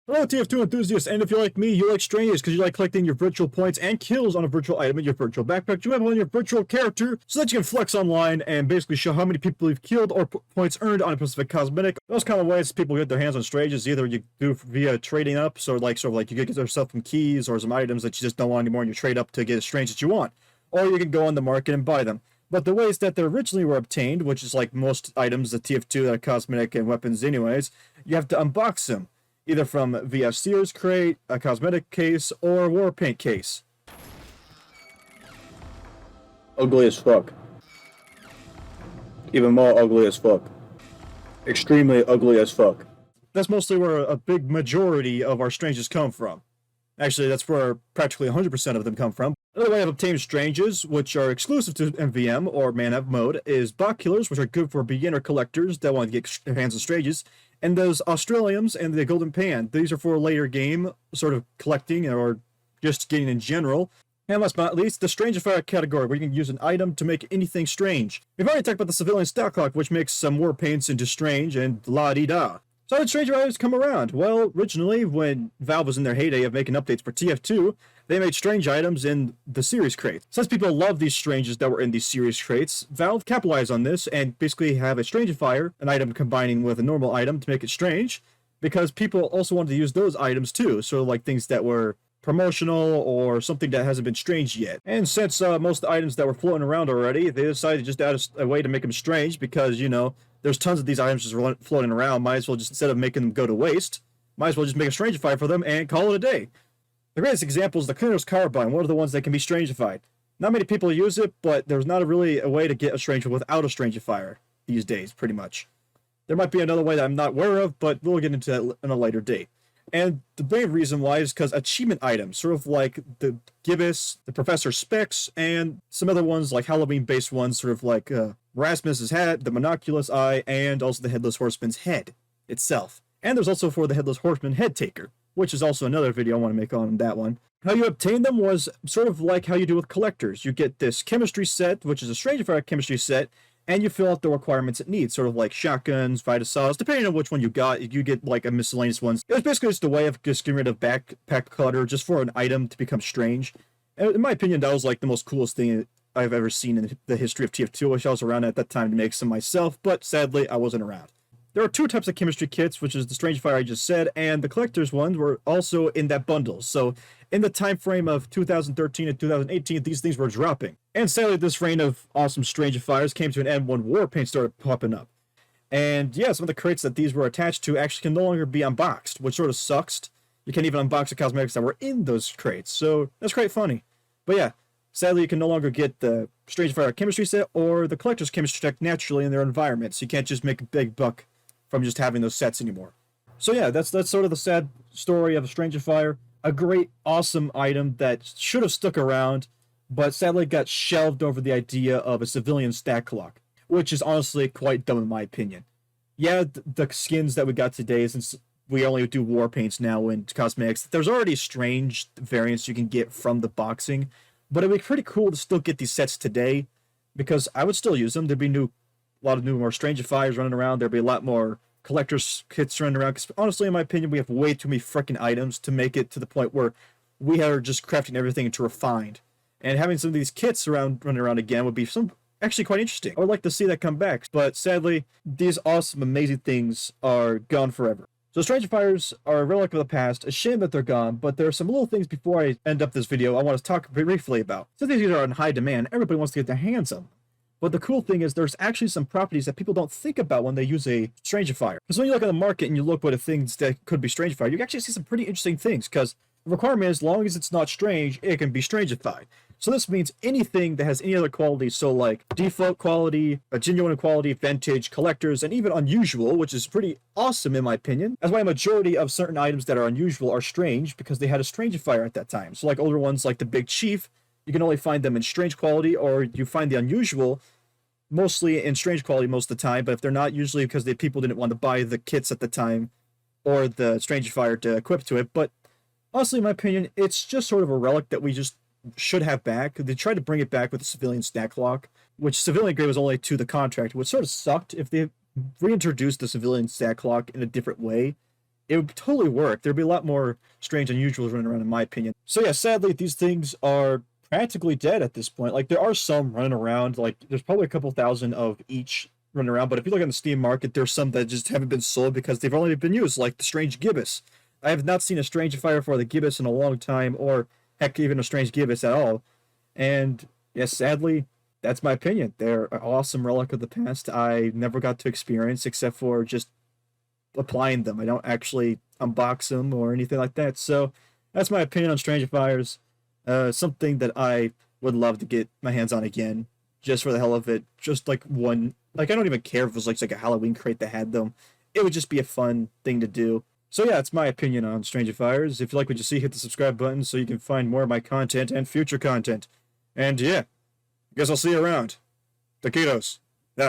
Hello, TF2 enthusiasts, and if you're like me, you like strangers because you like collecting your virtual points and kills on a virtual item in your virtual backpack. You have on your virtual character so that you can flex online and basically show how many people you've killed or points earned on a specific cosmetic. Those kind of ways people get their hands on stranges, either you do via trading up, so like sort of like you get yourself some keys or some items that you just don't want anymore, and you trade up to get a strange that you want, or you can go on the market and buy them. But the ways that they originally were obtained, which is like most items, the TF2 that are cosmetic and weapons anyways, you have to unbox them either from via Sears crate, a cosmetic case, or war paint case. Ugly as fuck. Even more ugly as fuck. Extremely ugly as fuck. That's mostly where a big majority of our stranges come from. Actually, that's where practically 100% of them come from. Another way of obtaining stranges, which are exclusive to MVM or Man-Up mode, is bot killers, which are good for beginner collectors that want to get their hands on stranges. And those Australiums and the Golden Pan, these are for later game, sort of collecting or just getting in general. And last but not least, the Strangifier category, where you can use an item to make anything strange. We've already talked about the Civilian Stat Clock, which makes some war paints into strange and la-di-da. So how did Strangifiers come around? Well, originally, when Valve was in their heyday of making updates for TF2, they made strange items in the series crates. Since people love these stranges that were in these series crates, Valve capitalized on this and basically have a Strangifier, an item combining with a normal item to make it strange, because people also wanted to use those items too, so like things that were promotional or something that hasn't been strange yet. And since most of the items that were floating around already, they decided to just add a way to make them strange because, you know, there's tons of these items just floating around. Might as well just, instead of making them go to waste, might as well just make a Strangifier for them and call it a day. The greatest example is the Cleaner's Carbine, one of the ones that can be Strangified. Not many people use it, but there's not really a way to get a Stranger without a Strangifier these days, pretty much. There might be another way that I'm not aware of, but we'll get into that in a later date. And the main reason why is because achievement items, sort of like the Gibbous, the Professor Specs, and some other ones like Halloween-based ones, sort of like Rasmus's hat, the Monoculus Eye, and also the Headless Horseman's head itself. And there's also for the Headless Horseman Head Taker, which is also another video I want to make on that one. How you obtain them was sort of like how you do with collectors. You get this chemistry set, which is a Strangifier chemistry set, and you fill out the requirements it needs, sort of like shotguns, Vitasaws, depending on which one you got. You get like a miscellaneous ones. It was basically just a way of just getting rid of backpack clutter just for an item to become strange. And in my opinion, that was like the most coolest thing I've ever seen in the history of TF2. I wish I was around at that time to make some myself, but sadly, I wasn't around. There are two types of chemistry kits, which is the Strangifier I just said, and the collector's ones were also in that bundle. So in the time frame of 2013 and 2018, these things were dropping. And sadly, this reign of awesome Strangifiers came to an end when war paint started popping up. And yeah, some of the crates that these were attached to actually can no longer be unboxed, which sort of sucks. You can't even unbox the cosmetics that were in those crates, so that's quite funny. But yeah, sadly, you can no longer get the Strangifier chemistry set or the collector's chemistry set naturally in their environment, so you can't just make a big buck from just having those sets anymore. So yeah, that's sort of the sad story of Strangifier. A great, awesome item that should have stuck around, but sadly got shelved over the idea of a civilian stat clock, which is honestly quite dumb in my opinion. Yeah, the skins that we got today, since we only do war paints now in cosmetics, there's already strange variants you can get from the boxing, but it'd be pretty cool to still get these sets today, because I would still use them. There'd be a lot of more Strangifiers running around. There'd be a lot more collector's kits running around, because honestly, in my opinion, we have way too many freaking items to make it to the point where we are just crafting everything into refined. And having some of these kits running around again would be actually quite interesting. I would like to see that come back, but sadly, these awesome, amazing things are gone forever. So Strangifiers are a relic of the past, a shame that they're gone, but there are some little things before I end up this video I want to talk briefly about. So these are in high demand, everybody wants to get their hands on them. But the cool thing is there's actually some properties that people don't think about when they use a Strangifier. Because when you look at the market and you look at things that could be Strangifier, you actually see some pretty interesting things, because the requirement is, as long as it's not strange, it can be Strangified. So this means anything that has any other qualities, so like default quality, a genuine quality, vintage, collectors, and even unusual, which is pretty awesome in my opinion. That's why a majority of certain items that are unusual are strange, because they had a Strangifier at that time. So like older ones like the Big Chief, you can only find them in strange quality, or you find the unusual mostly in strange quality most of the time, but if they're not, usually because people didn't want to buy the kits at the time or the Strangifier to equip to it. But honestly, in my opinion, it's just sort of a relic that we just should have back. They tried to bring it back with the civilian stat clock, which civilian grade was only to the contract, which sort of sucked. If they reintroduced the civilian stat clock in a different way, it would totally work. There'd be a lot more strange unusuals running around, in my opinion. So yeah, sadly, these things are practically dead at this point. Like, there are some running around. Like, there's probably a couple thousand of each running around. But if you look on the Steam market, there's some that just haven't been sold because they've only been used, like the Strange Gibbous. I have not seen a Strangifier for the Gibbous in a long time, or heck, even a Strange Gibbous at all. And yes, sadly, that's my opinion. They're an awesome relic of the past. I never got to experience except for just applying them. I don't actually unbox them or anything like that. So that's my opinion on Strangifiers. Something that I would love to get my hands on again, just for the hell of it. Just like one, like I don't even care if it was like a Halloween crate that had them. It would just be a fun thing to do. So yeah, it's my opinion on Strangifiers. If you like what you see, hit the subscribe button so you can find more of my content and future content. And yeah, I guess I'll see you around. Taquitos.